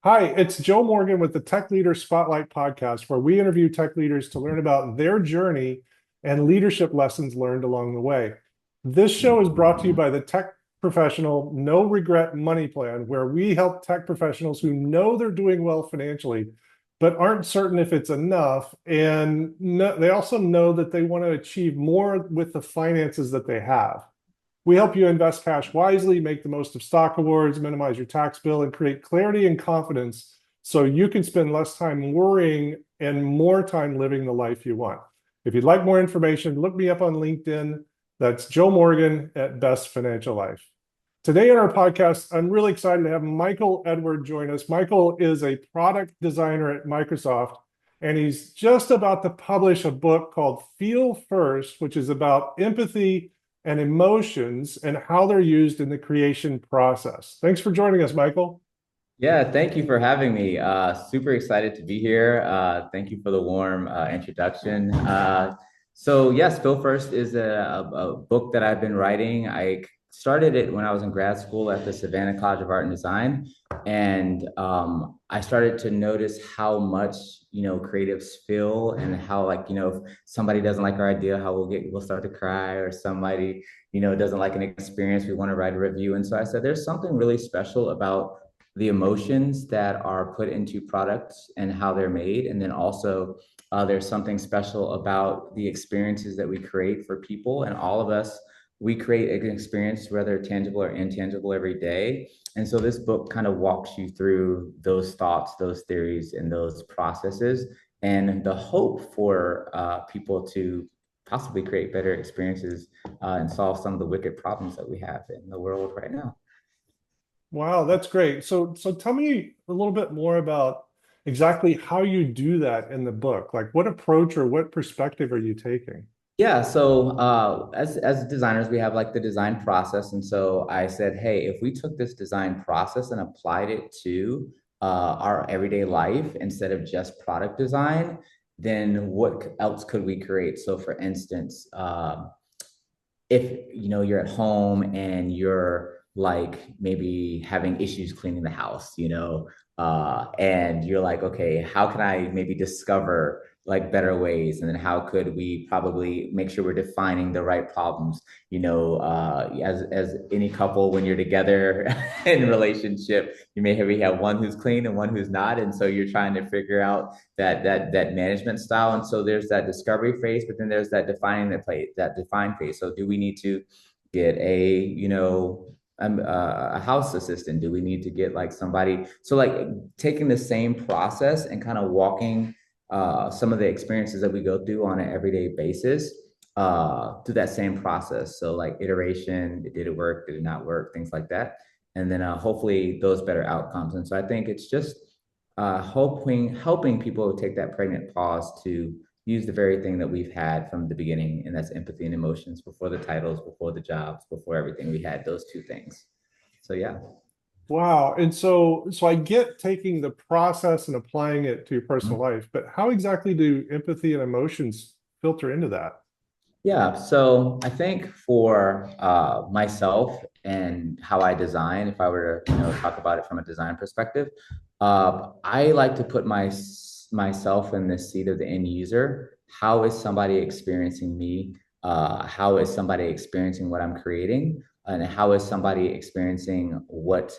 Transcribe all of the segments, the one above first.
Hi, it's Joe Morgan with the Tech Leader Spotlight podcast, where we interview tech leaders to learn about their journey and leadership lessons learned along the way. This show is brought to you by the Tech Professional No Regret Money Plan, where we help tech professionals who know they're doing well financially, but aren't certain if it's enough. And they also know that they want to achieve more with the finances that they have. We help you invest cash wisely, make the most of stock awards, minimize your tax bill, and create clarity and confidence so you can spend less time worrying and more time living the life you want. If you'd like more information, look me up on LinkedIn. That's Joe Morgan at Best Financial Life. Today on our podcast, I'm really excited to have Michael Edward join us. Michael is a product designer at Microsoft, and he's just about to publish a book called Feel First, which is about empathy and emotions and how they're used in the creation process. Thanks for joining us, Michael. Yeah, thank you for having me. Super excited to be here. Thank you for the warm introduction. Yes, Phil First is a book that I've been writing. I started it when I was in grad school at the Savannah College of Art and Design, and I started to notice how much creatives feel, and how if somebody doesn't like our idea, how we'll start to cry, or somebody doesn't like an experience, we want to write a review. And so I said, there's something really special about the emotions that are put into products and how they're made. And then also there's something special about the experiences that we create for people. And all of us, we create an experience, whether tangible or intangible, every day. And so this book kind of walks you through those thoughts, those theories, and those processes, and the hope for people to possibly create better experiences and solve some of the wicked problems that we have in the world right now. Wow, that's great. So tell me a little bit more about exactly how you do that in the book. Like what approach or what perspective are you taking? Yeah, so as designers, we have like the design process, and so I said, hey, if we took this design process and applied it to our everyday life instead of just product design, then what else could we create? So, for instance, if you're at home and you're like maybe having issues cleaning the house, and you're like, okay, how can I maybe discover like better ways, and then how could we probably make sure we're defining the right problems, as any couple, when you're together in a relationship, we have one who's clean and one who's not, and so you're trying to figure out that management style. And so there's that discovery phase, but then there's that that define phase. So do we need to get a house assistant? Do we need to get like somebody? So like taking the same process and kind of walking some of the experiences that we go through on an everyday basis through that same process. So like iteration, did it work? Did it not work? Things like that. And then hopefully those better outcomes. And so I think it's just helping people take that pregnant pause to use the very thing that we've had from the beginning, and that's empathy and emotions. Before the titles, before the jobs, before everything, we had those two things. So yeah. Wow. And so I get taking the process and applying it to your personal life, but how exactly do empathy and emotions filter into that? Yeah, so I think for myself and how I design, if I were to talk about it from a design perspective, I like to put myself in the seat of the end user. How is somebody experiencing me? How is somebody experiencing what I'm creating? And how is somebody experiencing what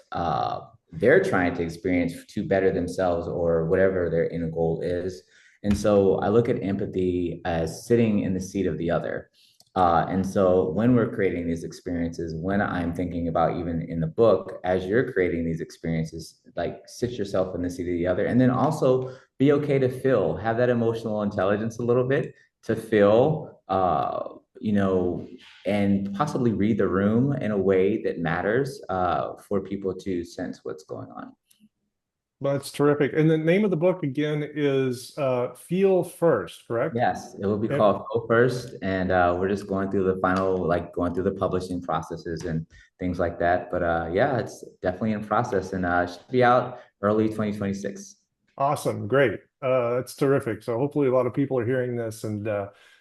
they're trying to experience to better themselves, or whatever their end goal is? And so I look at empathy as sitting in the seat of the other. And so when we're creating these experiences, when I'm thinking about, even in the book, as you're creating these experiences, like sit yourself in the seat of the other, and then also be okay to feel, have that emotional intelligence a little bit to feel, and possibly read the room in a way that matters for people to sense what's going on. That's terrific. And the name of the book again is Feel First, correct? Yes, it will be And called Go First, and we're just going through the final, like going through the publishing processes and things like that. But yeah, it's definitely in process, and it should be out early 2026. awesome, great. That's terrific. So hopefully a lot of people are hearing this and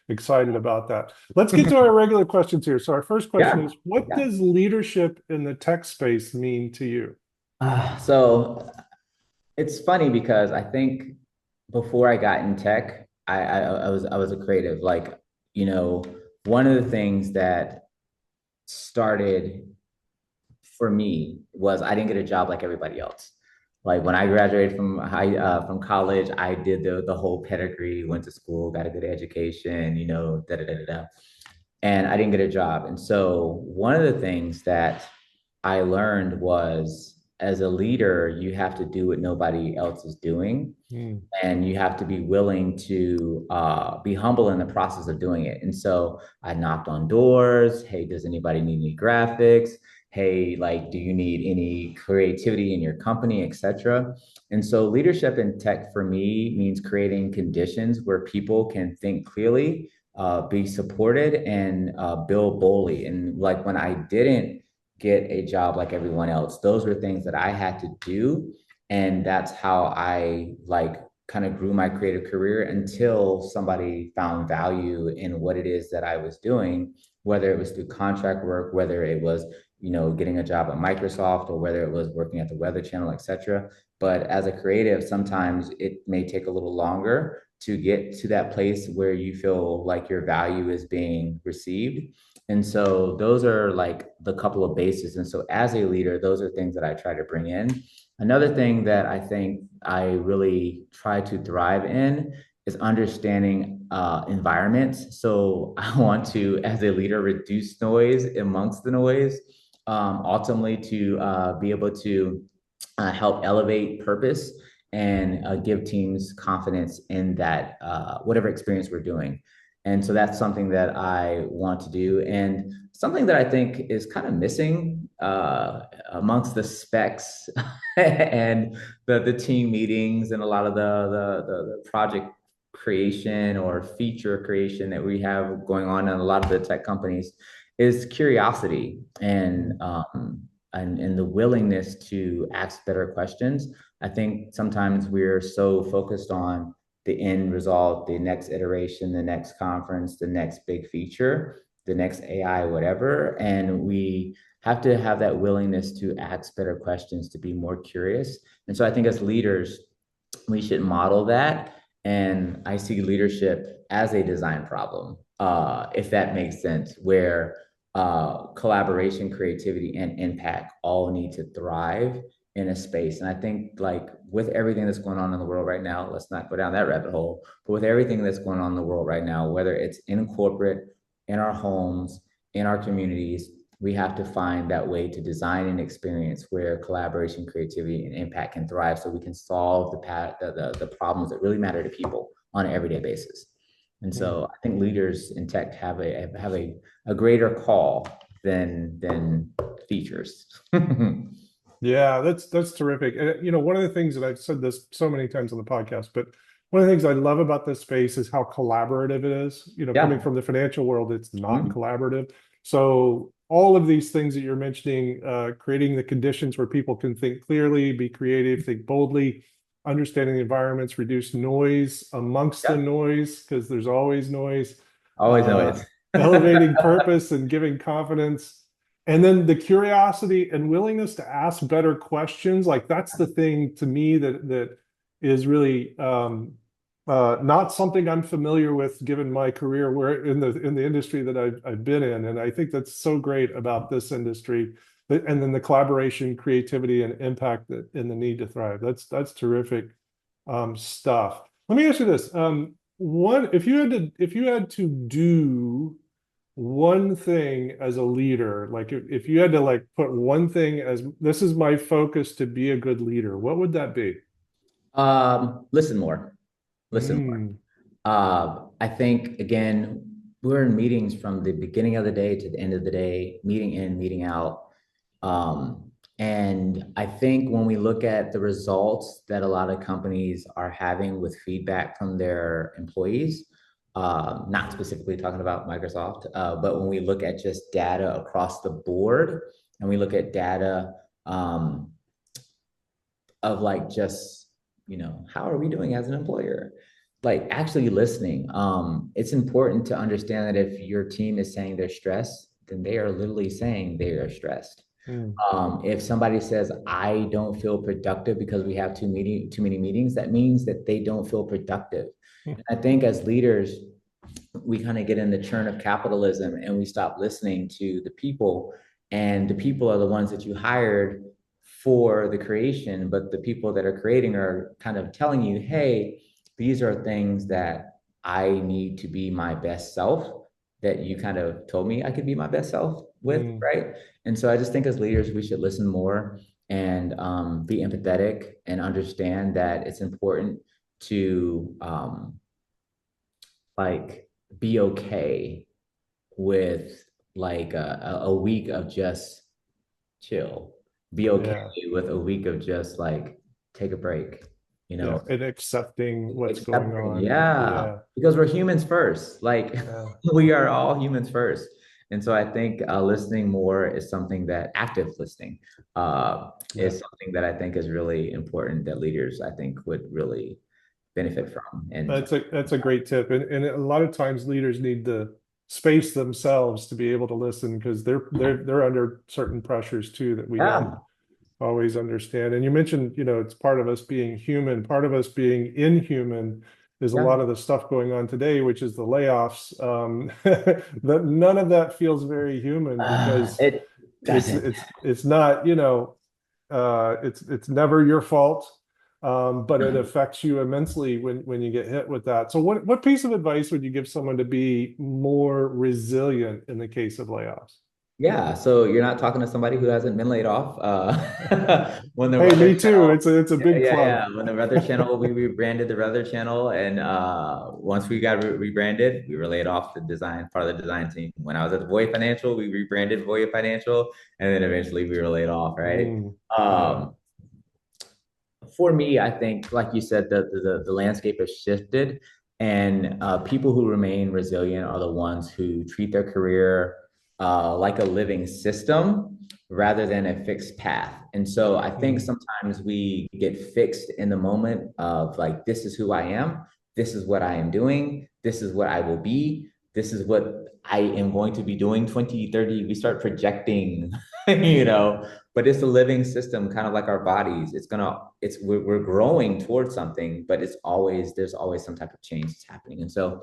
excited about that. Let's get to our regular questions here. So our first question Yeah, is, what yeah. does leadership in the tech space mean to you? So It's funny because I think before I got in tech, I was a creative. Like, you know, one of the things that started for me was I didn't get a job like everybody else. Like when I graduated from college, I did the whole pedigree, went to school, got a good education, da da da da da, and I didn't get a job. And so one of the things that I learned was as a leader, you have to do what nobody else is doing, Mm, and you have to be willing to be humble in the process of doing it. And so I knocked on doors. Hey, does anybody need any graphics? Hey, like, do you need any creativity in your company, etc.? And so leadership in tech for me means creating conditions where people can think clearly, be supported, and build boldly. And like when I didn't get a job like everyone else, those were things that I had to do, and that's how I like kind of grew my creative career until somebody found value in what it is that I was doing, whether it was through contract work, whether it was, getting a job at Microsoft, or whether it was working at the Weather Channel, etc. But as a creative, sometimes it may take a little longer to get to that place where you feel like your value is being received. And so those are like the couple of bases. And so as a leader, those are things that I try to bring in. Another thing that I think I really try to thrive in is understanding environments. So I want to, as a leader, reduce noise amongst the noise, ultimately to be able to help elevate purpose and give teams confidence in that whatever experience we're doing. And so that's something that I want to do. And something that I think is kind of missing amongst the specs and the team meetings and a lot of the project creation or feature creation that we have going on in a lot of the tech companies is curiosity and the willingness to ask better questions. I think sometimes we're so focused on the end result, the next iteration, the next conference, the next big feature, the next AI, whatever. And we have to have that willingness to ask better questions, to be more curious. And so I think as leaders, we should model that. And I see leadership as a design problem, if that makes sense, where collaboration, creativity, and impact all need to thrive in a space. And I think like with everything that's going on in the world right now, let's not go down that rabbit hole, but with everything that's going on in the world right now, whether it's in corporate, in our homes, in our communities, we have to find that way to design an experience where collaboration, creativity, and impact can thrive so we can solve the problems that really matter to people on an everyday basis. And mm. so I think leaders in tech have a greater call than features. Yeah, that's terrific. And one of the things that I've said this so many times on the podcast, but one of the things I love about this space is how collaborative it is. Coming Yeah. from the financial world, it's not Mhm. collaborative. So all of these things that you're mentioning, creating the conditions where people can think clearly, be creative, think boldly, understanding the environments, reduce noise amongst the Yeah. noise, because there's always noise, Always know uh, it. elevating purpose and giving confidence. And then the curiosity and willingness to ask better questions, like that's the thing to me that is really not something I'm familiar with given my career where in the industry that I've been in. And I think that's so great about this industry. And then the collaboration, creativity, and impact that and the need to thrive. That's terrific stuff. Let me ask you this. One, if you had to do one thing as a leader, like if you had to like put one thing as this is my focus to be a good leader, what would that be? Listen more. Listen more. Mm, I think again, we're in meetings from the beginning of the day to the end of the day, meeting in, meeting out. And I think when we look at the results that a lot of companies are having with feedback from their employees, not specifically talking about Microsoft, but when we look at just data across the board and we look at data um, of like just, how are we doing as an employer? Like actually listening. It's important to understand that if your team is saying they're stressed, then they are literally saying they are stressed. Mm. If somebody says, I don't feel productive because we have too many meetings, that means that they don't feel productive. Mm. And I think as leaders, we kind of get in the churn of capitalism and we stop listening to the people. And the people are the ones that you hired for the creation, but the people that are creating are kind of telling you, hey, these are things that I need to be my best self, that you kind of told me I could be my best self with, Mm. right? And so I just think as leaders, we should listen more and be empathetic and understand that it's important to like be okay with like a week of just chill. Be okay Yeah. with a week of just like take a break, you Yeah. know, And accepting what's going accepting. on. Yeah, Yeah. because we're humans first. Like Yeah. we are all humans first. And so I think listening more is something that active listening Yeah. is something that I think is really important that leaders I think would really benefit from. And That's a great tip. And a lot of times leaders need the space themselves to be able to listen because they're under certain pressures too that we don't yeah, always understand. And you mentioned, it's part of us being human, part of us being inhuman is a yeah. lot of the stuff going on today, which is the layoffs. That none of that feels very human because It it's doesn't. it's it's not, it's never your fault. But it affects you immensely when you get hit with that. So what piece of advice would you give someone to be more resilient in the case of layoffs? Yeah, so you're not talking to somebody who hasn't been laid off. When the Hey, Weather me too. Channel, It's a yeah, big yeah, club. yeah. When the Weather Channel, we rebranded the Weather Channel, and once we got rebranded, we were laid off the design part of the design team. When I was at the Voya Financial, we rebranded Voya Financial, and then eventually we were laid off, right? Mm, yeah. Um, for me, I think, like you said, the landscape has shifted, and people who remain resilient are the ones who treat their career like a living system rather than a fixed path. And so I think Mm, sometimes we get fixed in the moment of like, this is who I am, this is what I am doing, this is what I will be, this is what I am going to be doing 20, 30. We start projecting, you know, but it's a living system, kind of like our bodies. We're growing towards something, but there's always some type of change that's happening. And so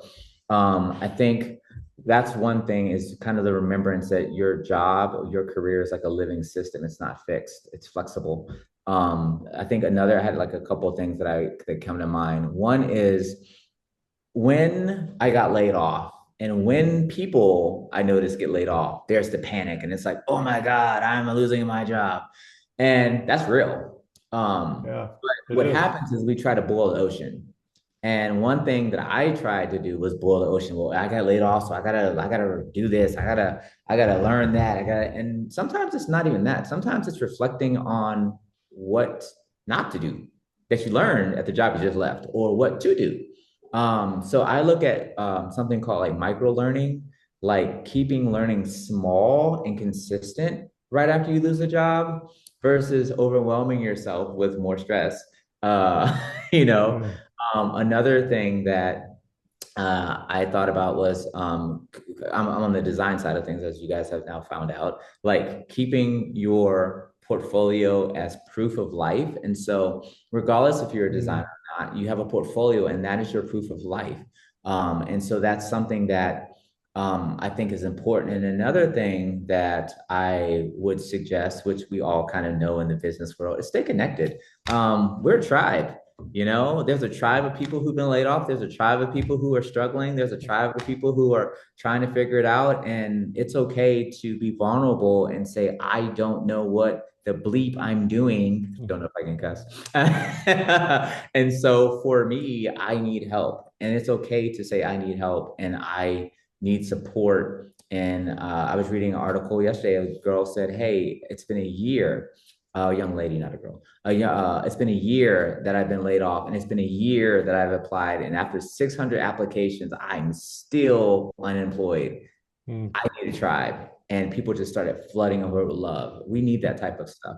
I think that's one thing, is kind of the remembrance that your job or your career is like a living system. It's not fixed, it's flexible. I think I had like a couple of things that come to mind. One is when I got laid off, and when people I noticed get laid off, there's the panic, and it's like, oh my God, I'm losing my job. And that's real. yeah, But it what is. happens is we try to boil the ocean. And one thing that I tried to do was boil the ocean. Well, I got laid off, so I gotta do this. I gotta learn that. And sometimes it's not even that. Sometimes it's reflecting on what not to do that you learned at the job you just left, or what to do. So I look at something called like micro learning, like keeping learning small and consistent right after you lose a job versus overwhelming yourself with more stress. You know, Mm, another thing that I thought about was I'm on the design side of things, as you guys have now found out, like keeping your portfolio as proof of life. And so, regardless if you're a designer mm, or not, you have a portfolio, and that is your proof of life. And so, that's something that I think is important. And another thing that I would suggest, which we all kind of know in the business world, is stay connected. We're a tribe. You know, there's a tribe of people who've been laid off. There's a tribe of people who are struggling. There's a tribe of people who are trying to figure it out. And it's okay to be vulnerable and say, I don't know what the bleep I'm doing. mm, Don't know if I can cuss. And so for me, I need help. And it's okay to say, I need help and I need support. And I was reading an article yesterday. A girl said, hey, it's been a year. A young lady, not a girl. It's been a year that I've been laid off, and it's been a year that I've applied. And after 600 applications, I'm still unemployed. mm, I need a tribe. And people just started flooding over with love. We need that type of stuff.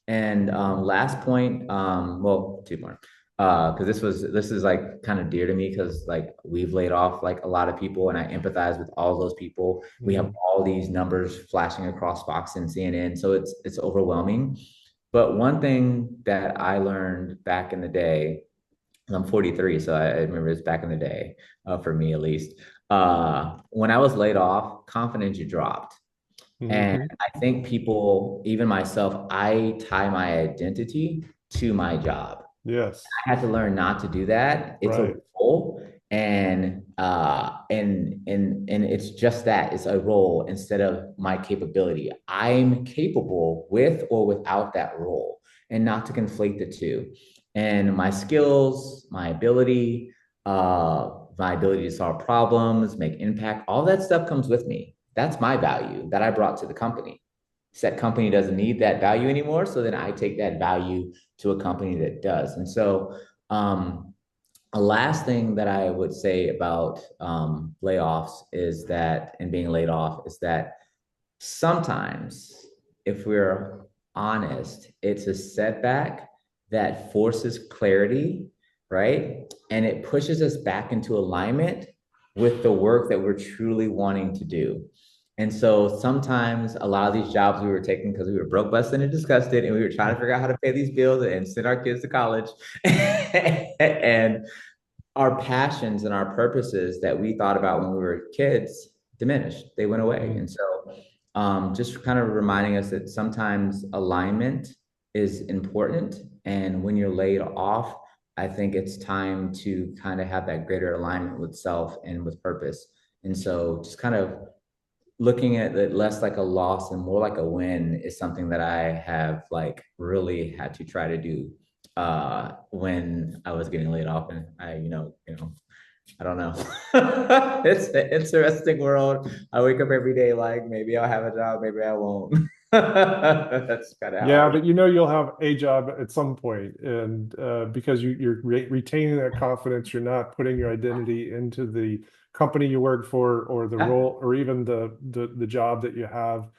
And last point, well, two more. because this is like kind of dear to me because like we've laid off like a lot of people and I empathize with all those people. We have Mhm. all these numbers flashing across Fox and CNN, so it's overwhelming. But one thing that I learned back in the day, I'm 43, so I remember it's back in the day, for me at least. When I was laid off, confidence dropped. And Mhm. I think people, even myself, I tie my identity to my job. Yes. I had to learn not to do that. It's a Right. role, and it's just that it's a role instead of my capability. I'm capable with or without that role, and not to conflate the two. And my skills, my ability to solve problems, make impact, all that stuff comes with me. That's my value that I brought to the company. Said company doesn't need that value anymore, so then I take that value to a company that does. And so, um, a last thing that I would say about layoffs is that, and being laid off, is that sometimes, if we're honest, it's a setback that forces clarity, right? And it pushes us back into alignment with the work that we're truly wanting to do. And so sometimes a lot of these jobs we were taking because we were broke, busted, and disgusted, and we were trying to figure out how to pay these bills and send our kids to college. And our passions and our purposes that we thought about when we were kids diminished. They went away. Mhm. And so just kind of reminding us that sometimes alignment is important. And when you're laid off, I think it's time to kind of have that greater alignment with self and with purpose. And so just kind of looking at it less like a loss and more like a win is something that I have like really had to try to do when I was getting laid off. And I don't know. It's an interesting world. I wake up every day like maybe I'll have a job, maybe I won't. That's kind of how I Yeah, look. but you know you'll have a job at some point, and because you're retaining that confidence, you're not putting your identity into the company you work for, or the Yeah, role, or even the job that you have.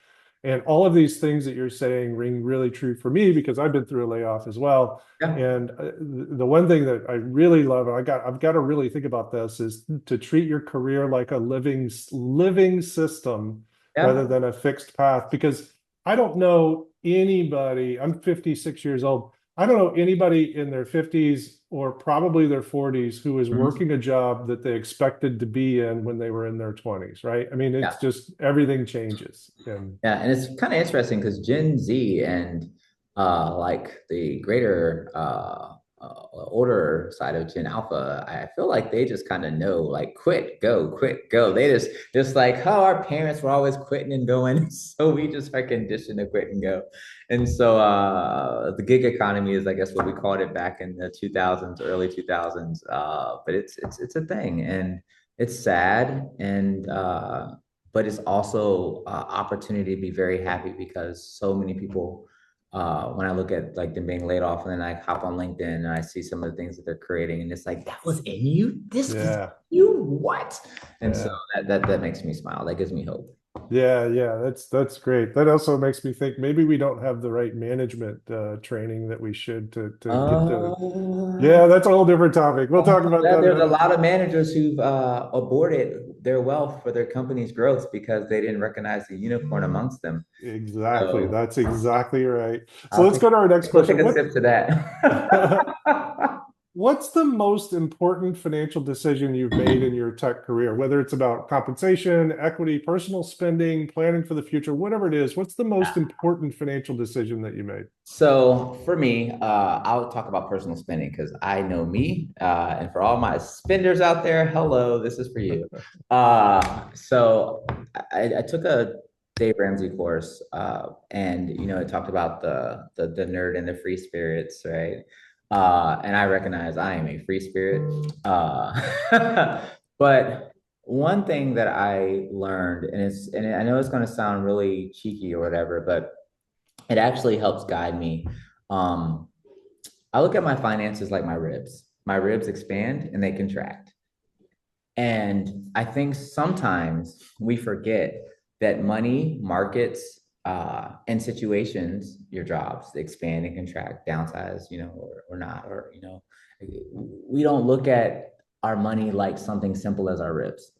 And all of these things that you're saying ring really true for me because I've been through a layoff as well. yeah, And the one thing that I really love, and I've got to really think about this, is to treat your career like a living system rather yeah. than a fixed path. Because I don't know anybody, I'm 56 years old. I don't know anybody in their 50s or probably their 40s who is Mhm. working a job that they expected to be in when they were in their 20s, right? I mean, it's Yeah. just everything changes. And Yeah, and it's kind of interesting because Gen Z and like the greater older side of Gen Alpha, I feel like they just kind of know like quit, go. They just like how our parents were always quitting and going, so we just are conditioned to quit and go. And so the gig economy is, I guess, what we called it back in the 2000s, early 2000s. But it's a thing, and it's sad, and but it's also opportunity to be very happy because so many people when I look at like them being laid off and then I hop on LinkedIn and I see some of the things that they're creating and it's like that was in you, this was yeah, you, what? And so yeah. that makes me smile, that gives me hope. Yeah, yeah, that's great. That also makes me think maybe we don't have the right management training that we should to get the. uh, Yeah, that's a whole different topic. We'll talk about that there's a another. lot of managers who've aborted their wealth for their company's growth because they didn't recognize the unicorn amongst them. Exactly. So That's exactly right. So I'll let's take go to our next we'll take question. a What sip to that. what's the most important financial decision you've made in your tech career? Whether it's about compensation, equity, personal spending, planning for the future, whatever it is, what's the most important financial decision that you made? So for me, I'll talk about personal spending because I know me. And for all my spenders out there, hello, this is for you. So I took a Dave Ramsey course, and it talked about the nerd and the free spirits, right? And I recognize I am a free spirit. But one thing that I learned, and I know it's going to sound really cheeky or whatever, but it actually helps guide me. Um, I look at my finances like my ribs. My ribs expand and they contract. And I think sometimes we forget that money, markets, in situations, your jobs expand and contract, downsize, or not, or, we don't look at our money like something simple as our ribs.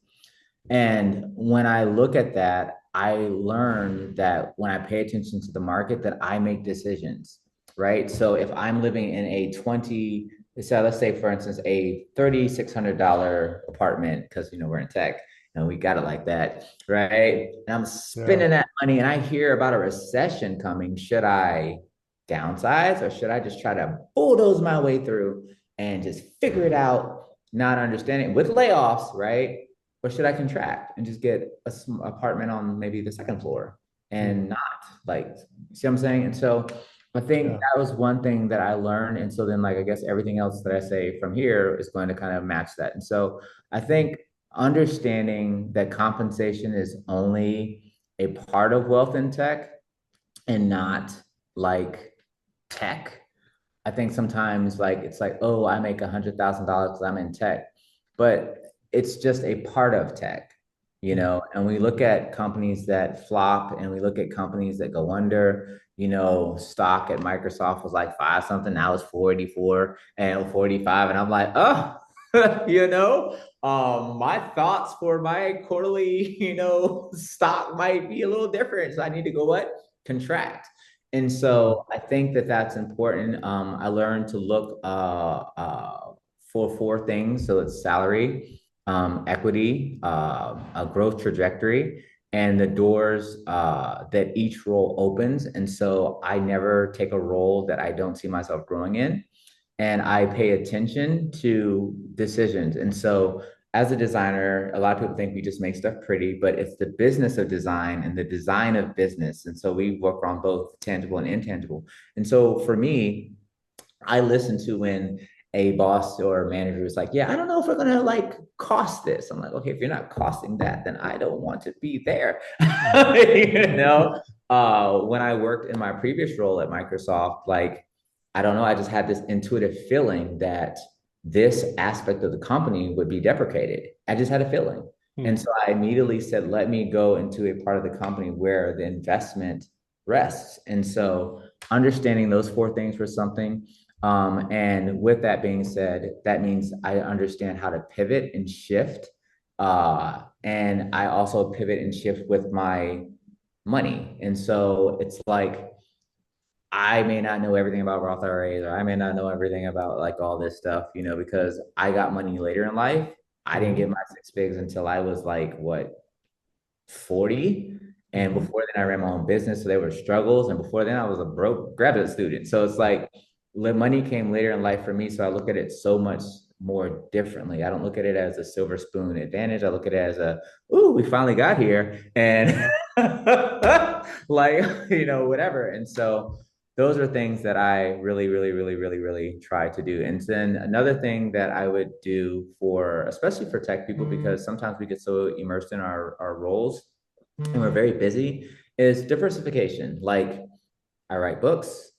And when I look at that, I learn that when I pay attention to the market, that I make decisions, right? So if I'm living in a 20, so let's say for instance, a $3,600 apartment, because we're in tech and we got it like that, right? And I'm Yeah. spending that money and I hear about a recession coming. Should I downsize or should I just try to bulldoze my way through and just figure it out, not understanding with layoffs, right? Or should I contract and just get a apartment on maybe the second floor and Mhm. not like, see what I'm saying? And so I think Yeah. that was one thing that I learned. And so then, like, I guess everything else that I say from here is going to kind of match that. And so I think understanding that compensation is only a part of wealth in tech and not like tech. I think sometimes like it's like, oh, I make $100,000 because I'm in tech, but it's just a part of tech, Mhm. And we look at companies that flop and we look at companies that go under. Stock at Microsoft was like five something, now it's 44 and 45, and I'm like, oh, my thoughts for my quarterly, stock might be a little different, so I need to go what contract. And Mhm. so I think that that's important. I learned to look for four things. So it's salary, equity, a growth trajectory, and the doors that each role opens. And so I never take a role that I don't see myself growing in, and I pay attention to decisions. And so as a designer, a lot of people think we just make stuff pretty, but it's the business of design and the design of business. And so we work on both tangible and intangible. And so for me, I listen to when a boss or a manager is like, yeah, I don't know if we're gonna like cost this. I'm like, okay, if you're not costing that, then I don't want to be there. Mhm. When I worked in my previous role at Microsoft, like, I don't know, I just had this intuitive feeling that this aspect of the company would be deprecated. I just had a feeling. And Mhm. so I immediately said, let me go into a part of the company where the investment rests. And so understanding those four things for something. And with that being said, that means I understand how to pivot and shift. And I also pivot and shift with my money. And so it's like I may not know everything about Roth IRAs, or I may not know everything about like all this stuff, because I got money later in life. I didn't Mhm. get my six figs until I was like what 40. And Mhm. before then, I ran my own business. So there were struggles. And before then, I was a broke graduate student. So it's like money came later in life for me. So I look at it so much more differently. I don't look at it as a silver spoon advantage. I look at it as ooh, we finally got here. And like, whatever. And so those are things that I really, really, really, really, really try to do. And then another thing that I would do for, especially for tech people, because sometimes we get so immersed in our roles and we're very busy, is diversification. Like, I write books.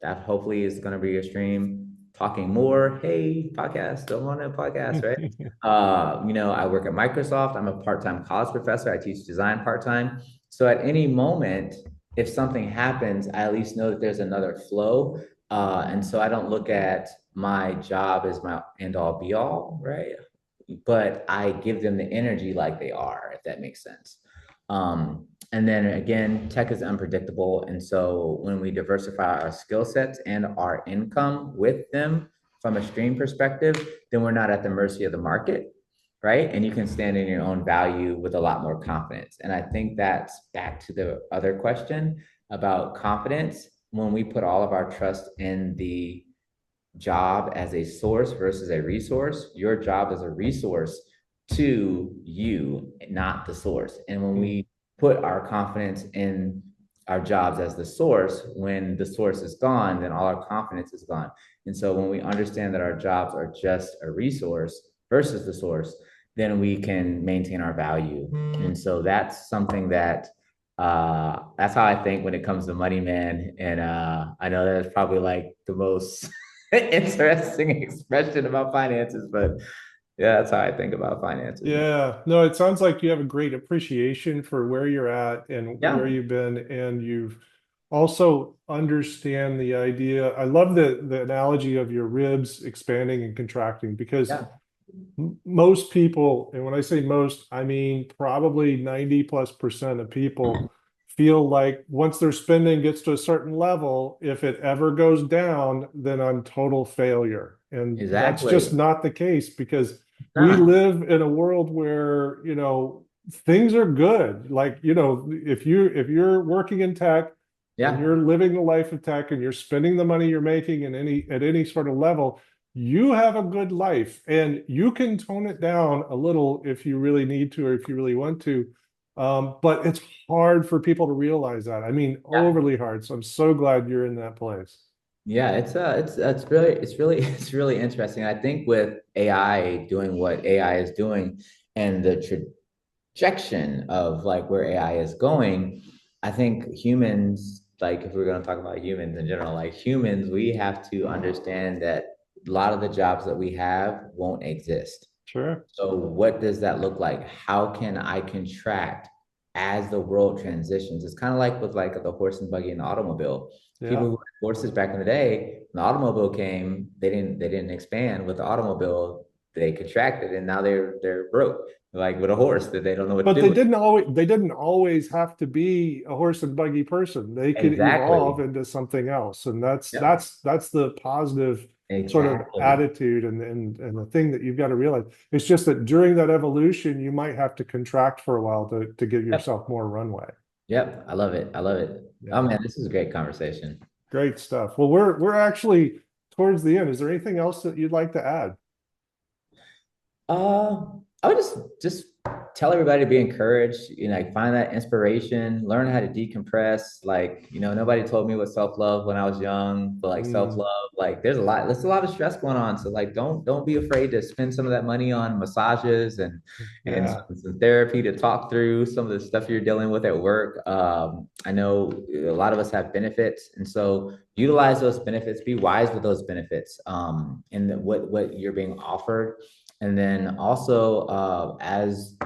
That hopefully is going to be a stream. Talking more. Hey, podcast. Don't want a podcast, right? I work at Microsoft. I'm a part-time college professor. I teach design part-time. So at any moment, if something happens, I at least know that there's another flow. And so I don't look at my job as my end all be all, right? But I give them the energy like they are, if that makes sense. And then again, tech is unpredictable. And so when we diversify our skill sets and our income with them from a stream perspective, then we're not at the mercy of the market, right? And you can stand in your own value with a lot more confidence. And I think that's back to the other question about confidence. When we put all of our trust in the job as a source versus a resource, your job is a resource to you, not the source. And when Mhm. we put our confidence in our jobs as the source, when the source is gone, then all our confidence is gone. And so when we understand that our jobs are just a resource versus the source, then we can maintain our value. And so that's something that's how I think when it comes to money, man. And I know that's probably like the most interesting expression about finances, but Yeah, that's how I think about finances, man. Yeah, no, it sounds like you have a great appreciation for where you're at and where Yeah, you've been, and you've also understand the idea. I love the analogy of your ribs expanding and contracting because yeah, most people, and when I say most, I mean probably 90+% of people feel like once their spending gets to a certain level, if it ever goes down, then I'm total failure. And that's just exactly. not the case because we Nah, live in a world where, things are good. Like, if you're working in tech and yeah. you're living the life of tech and you're spending the money you're making at any sort of level, you have a good life and you can tone it down a little if you really need to or if you really want to. But it's hard for people to realize that. I mean, Yeah. overly hard. So I'm so glad you're in that place. Yeah, it's really it's really interesting. I think with AI doing what AI is doing and the trajectory of like where AI is going, I think humans, like if we're going to talk about humans in general, like humans, we have to understand that a lot of the jobs that we have won't exist. Sure. So what does that look like? How can I contract as the world transitions? It's kind of like with like the horse and buggy and the automobile. People Yeah. who had horses back in the day, when the automobile came, they didn't expand. With the automobile, they contracted, and now they're broke, like with a horse that they don't know what to But do with. they didn't always have to be a horse and buggy person. They could evolve Exactly. into something else. And that's Yep. that's that's the positive sort of Exactly. attitude and the thing that you've got to realize. It's just that during that evolution, you might have to contract for a while to give Yep. yourself more runway. Yep. I love it. I love it. Oh Yeah. man, this is a great conversation. Great stuff. Well, we're actually towards the end. Is there anything else that you'd like to add? Uh, I would just tell everybody to be encouraged, like find that inspiration, learn how to decompress. Like, nobody told me what self-love when I was young, but like Mm, self-love, like there's a lot of stress going on. So like don't be afraid to spend some of that money on massages and yeah. some therapy to talk through some of the stuff you're dealing with at work. I know a lot of us have benefits, and so utilize those benefits, be wise with those benefits, and what you're being offered. And then also, as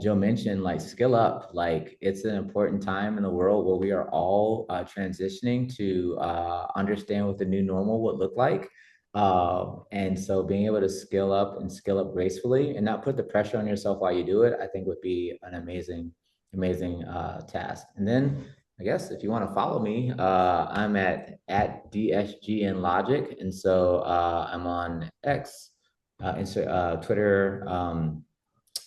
Joe mentioned, like skill up. Like it's an important time in the world where we are all transitioning to understand what the new normal would look like. And so being able to skill up and skill up gracefully and not put the pressure on yourself while you do it, I think would be an amazing task. And then I guess if you want to follow me, I'm at DSGN Logic. And so I'm on X, Twitter.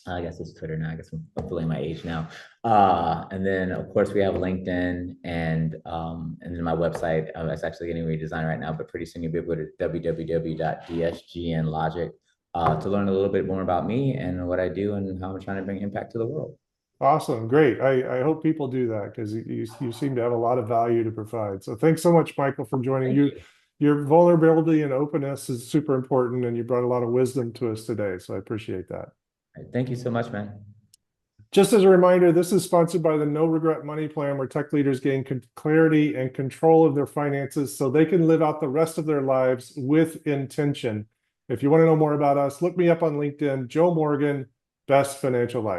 I guess it's Twitter now. I guess I'm feeling my age now. And then of course we have LinkedIn and then my website. It's actually getting redesigned right now, but pretty soon you'll be able to www.dsgnlogic to learn a little bit more about me and what I do and how I'm trying to bring impact to the world. Awesome. Great. I hope people do that because you seem to have a lot of value to provide. So thanks so much, Michael, for joining Thank you. you. Your vulnerability and openness is super important, and you brought a lot of wisdom to us today. So I appreciate that. All right, thank you so much, man. Just as a reminder, this is sponsored by the No Regret Money Plan, where tech leaders gain clarity and control of their finances so they can live out the rest of their lives with intention. If you want to know more about us, look me up on LinkedIn, Joe Morgan, Best Financial Life.